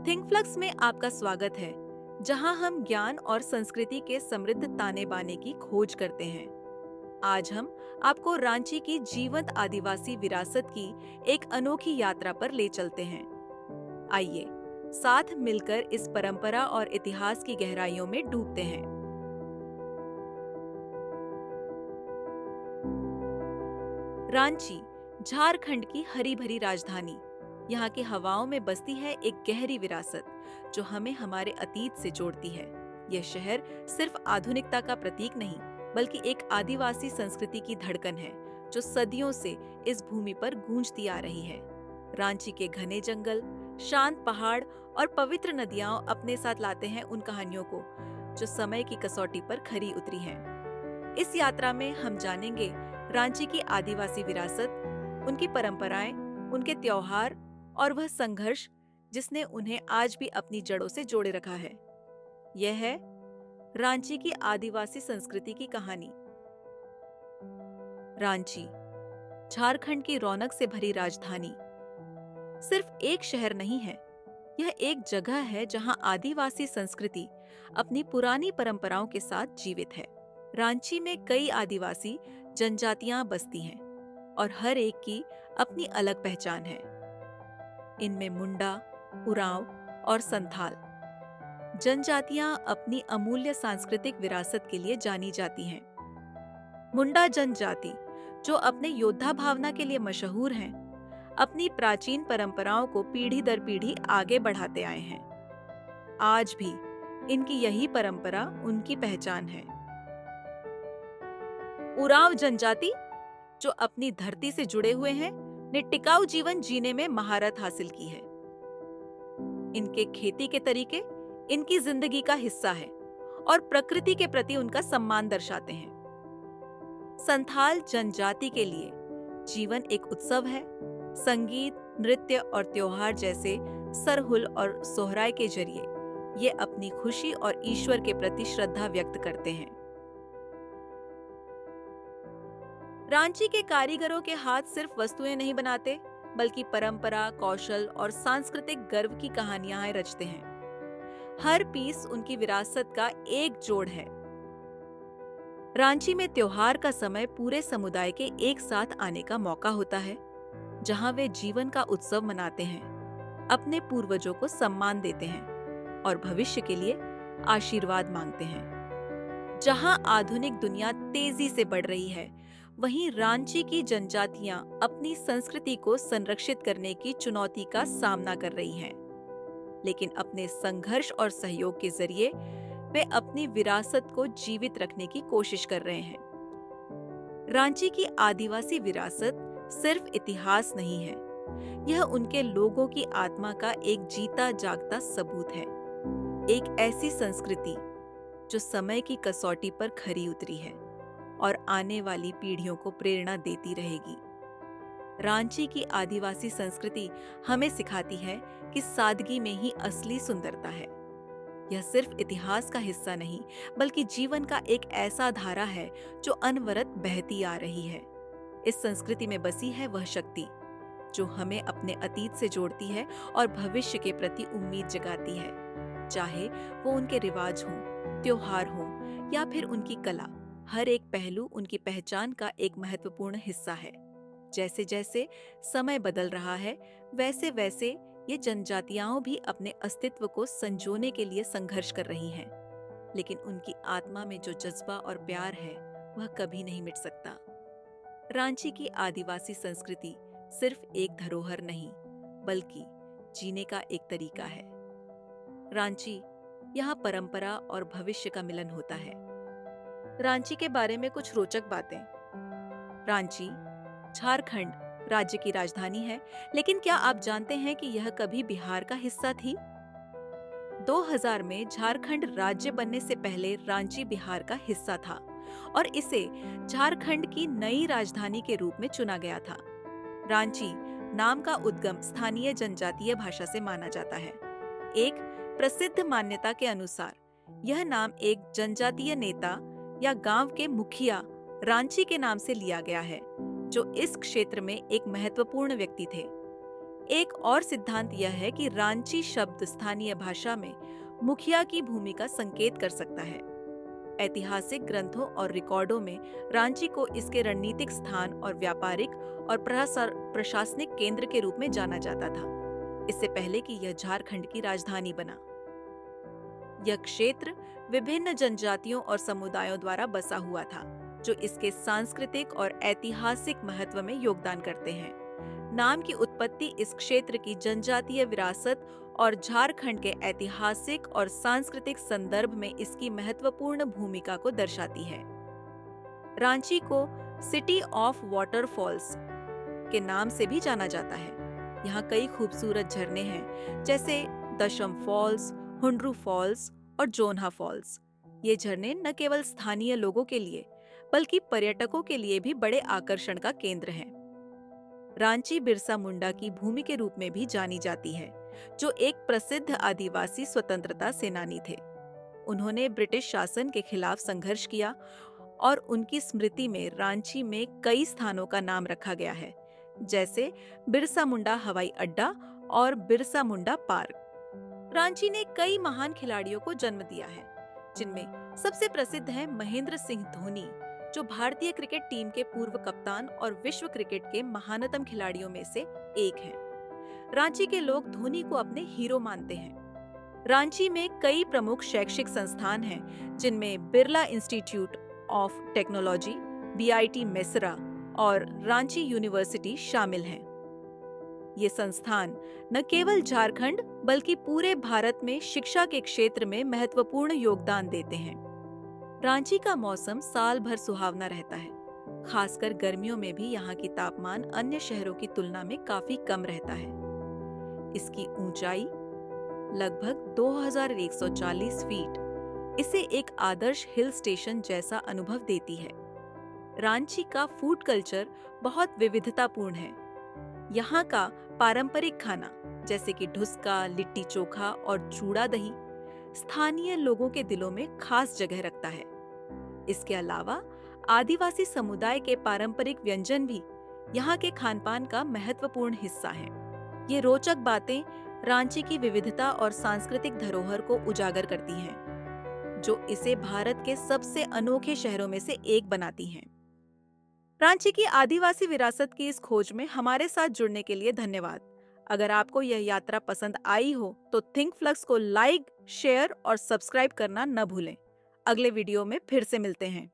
थिंकफ्लक्स में आपका स्वागत है, जहां हम ज्ञान और संस्कृति के समृद्ध ताने बाने की खोज करते हैं। आज हम आपको रांची की जीवंत आदिवासी विरासत की एक अनोखी यात्रा पर ले चलते हैं। आइए, साथ मिलकर इस परंपरा और इतिहास की गहराइयों में डूबते हैं। रांची, झारखंड की हरी भरी राजधानी। यहाँ की हवाओं में बसती है एक गहरी विरासत, जो हमें हमारे अतीत से जोड़ती है। यह शहर सिर्फ आधुनिकता का प्रतीक नहीं, बल्कि एक आदिवासी संस्कृति की धड़कन है, जो सदियों से इस भूमि पर गूंजती आ रही है। रांची के घने जंगल, शांत पहाड़ और पवित्र नदियां अपने साथ लाते हैं उन कहानियों को, जो समय की कसौटी पर खरी उतरी हैं। इस यात्रा में हम जानेंगे रांची की आदिवासी विरासत, उनकी परंपराएं, उनके त्योहार और वह संघर्ष जिसने उन्हें आज भी अपनी जड़ों से जोड़े रखा है। यह है रांची की आदिवासी संस्कृति की कहानी। रांची, झारखंड की रौनक से भरी राजधानी, सिर्फ एक शहर नहीं है। यह एक जगह है जहां आदिवासी संस्कृति अपनी पुरानी परंपराओं के साथ जीवित है। रांची में कई आदिवासी जनजातियां बसती हैं और हर एक की अपनी अलग पहचान है। इनमें मुंडा, उरांव और संथाल जनजातियां अपनी अमूल्य सांस्कृतिक विरासत के लिए जानी जाती हैं। मुंडा जनजाति, जो अपने योद्धा भावना के लिए मशहूर हैं, अपनी प्राचीन परंपराओं को पीढ़ी दर पीढ़ी आगे बढ़ाते आए हैं। आज भी इनकी यही परंपरा उनकी पहचान है। उरांव जनजाति, जो अपनी धरती से जुड़े हुए हैं, ने टिकाऊ जीवन जीने में महारत हासिल की है। इनके खेती के तरीके इनकी जिंदगी का हिस्सा है और प्रकृति के प्रति उनका सम्मान दर्शाते हैं। संथाल जनजाति के लिए जीवन एक उत्सव है। संगीत, नृत्य और त्योहार जैसे सरहुल और सोहराय के जरिए ये अपनी खुशी और ईश्वर के प्रति श्रद्धा व्यक्त करते हैं। रांची के कारीगरों के हाथ सिर्फ वस्तुएं नहीं बनाते, बल्कि परंपरा, कौशल और सांस्कृतिक गर्व की कहानियां रचते हैं। हर पीस उनकी विरासत का एक जोड़ है। रांची में त्योहार का समय पूरे समुदाय के एक साथ आने का मौका होता है, जहां वे जीवन का उत्सव मनाते हैं, अपने पूर्वजों को सम्मान देते हैं और भविष्य के लिए आशीर्वाद मांगते हैं। जहां आधुनिक दुनिया तेजी से बढ़ रही है, वहीं रांची की जनजातियां अपनी संस्कृति को संरक्षित करने की चुनौती का सामना कर रही हैं। लेकिन अपने संघर्ष और सहयोग के जरिए वे अपनी विरासत को जीवित रखने की कोशिश कर रहे हैं। रांची की आदिवासी विरासत सिर्फ इतिहास नहीं है, यह उनके लोगों की आत्मा का एक जीता जागता सबूत है। एक ऐसी संस्कृति जो समय की कसौटी पर खरी उतरी है और आने वाली पीढ़ियों को प्रेरणा देती रहेगी। रांची की आदिवासी संस्कृति हमें सिखाती है कि सादगी में ही असली सुंदरता है। यह सिर्फ इतिहास का हिस्सा नहीं, बल्कि जीवन का एक ऐसा धारा है जो अनवरत बहती आ रही है। इस संस्कृति में बसी है वह शक्ति जो हमें अपने अतीत से जोड़ती है और भविष्य के प्रति उम्मीद जगाती है। चाहे वो उनके रिवाज हों, त्योहार हों या फिर उनकी कला, हर एक पहलू उनकी पहचान का एक महत्वपूर्ण हिस्सा है। जैसे जैसे समय बदल रहा है, वैसे वैसे ये जनजातियां भी अपने अस्तित्व को संजोने के लिए संघर्ष कर रही हैं। लेकिन उनकी आत्मा में जो जज्बा और प्यार है, वह कभी नहीं मिट सकता। रांची की आदिवासी संस्कृति सिर्फ एक धरोहर नहीं, बल्कि जीने का एक तरीका है। रांची, यहाँ परंपरा और भविष्य का मिलन होता है। रांची के बारे में कुछ रोचक बातें। रांची, झारखंड राज्य की राजधानी है, लेकिन क्या आप जानते हैं कि यह कभी बिहार का हिस्सा थी? 2000 में झारखंड राज्य बनने से पहले रांची बिहार का हिस्सा था और इसे झारखंड की नई राजधानी के रूप में चुना गया था। रांची नाम का उद्गम स्थानीय जनजातीय भाषा से माना जाता है। एक प्रसिद्ध मान्यता के अनुसार यह नाम एक जनजातीय नेता या गांव के मुखिया रांची के नाम से लिया गया है, जो इस क्षेत्र में एक महत्वपूर्ण व्यक्ति थे। एक और सिद्धांत यह है कि रांची शब्द स्थानीय भाषा में मुखिया की भूमि का संकेत कर सकता है। ऐतिहासिक ग्रंथों और रिकॉर्डों में रांची को इसके रणनीतिक स्थान और व्यापारिक और प्रशासनिक केंद्र के रूप में जाना जाता था, इससे पहले कि यह झारखंड की राजधानी बना। यह क्षेत्र विभिन्न जनजातियों और समुदायों द्वारा बसा हुआ था, जो इसके सांस्कृतिक और ऐतिहासिक महत्व में योगदान करते हैं। नाम की उत्पत्ति इस क्षेत्र की जनजातीय विरासत और झारखंड के ऐतिहासिक और सांस्कृतिक संदर्भ में इसकी महत्वपूर्ण भूमिका को दर्शाती है। रांची को सिटी ऑफ वाटरफॉल्स के नाम से भी जाना जाता है। यहाँ कई खूबसूरत झरने हैं, जैसे दशम फॉल्स, हुंड्रू फॉल्स और जोन्हा फॉल्स। ये झरने न केवल स्थानीय लोगों के लिए बल्कि पर्यटकों के लिए भी बड़े आकर्षण का केंद्र हैं। रांची बिरसा मुंडा की भूमि के रूप में भी जानी जाती है, जो एक प्रसिद्ध आदिवासी स्वतंत्रता सेनानी थे। उन्होंने ब्रिटिश शासन के खिलाफ संघर्ष किया और उनकी स्मृति में रांची में कई स्थानों का नाम रखा गया है, जैसे बिरसा मुंडा हवाई अड्डा और बिरसा मुंडा पार्क। रांची ने कई महान खिलाड़ियों को जन्म दिया है, जिनमें सबसे प्रसिद्ध है महेंद्र सिंह धोनी, जो भारतीय क्रिकेट टीम के पूर्व कप्तान और विश्व क्रिकेट के महानतम खिलाड़ियों में से एक हैं। रांची के लोग धोनी को अपने हीरो मानते हैं। रांची में कई प्रमुख शैक्षिक संस्थान हैं, जिनमें Birla institute of technology, BIT Mesra और रांची यूनिवर्सिटी शामिल हैं। ये संस्थान न केवल झारखंड बल्कि पूरे भारत में शिक्षा के क्षेत्र में महत्वपूर्ण योगदान देते हैं। रांची का मौसम साल भर सुहावना रहता है। खासकर गर्मियों में भी यहाँ की तापमान अन्य शहरों की तुलना में काफी कम रहता है। इसकी ऊंचाई लगभग 2140 फीट इसे एक आदर्श हिल स्टेशन जैसा अनुभव देती है। रांची का फूड कल्चर बहुत विविधतापूर्ण है। यहाँ का पारंपरिक खाना जैसे कि ढुसका, लिट्टी चोखा और चूड़ा दही स्थानीय लोगों के दिलों में खास जगह रखता है। इसके अलावा आदिवासी समुदाय के पारंपरिक व्यंजन भी यहाँ के खानपान का महत्वपूर्ण हिस्सा हैं। ये रोचक बातें रांची की विविधता और सांस्कृतिक धरोहर को उजागर करती हैं, जो इसे भारत के सबसे अनोखे शहरों में से एक बनाती हैं। रांची की आदिवासी विरासत की इस खोज में हमारे साथ जुड़ने के लिए धन्यवाद। अगर आपको यह यात्रा पसंद आई हो तो थिंक फ्लक्स को लाइक, शेयर और सब्सक्राइब करना न भूलें। अगले वीडियो में फिर से मिलते हैं।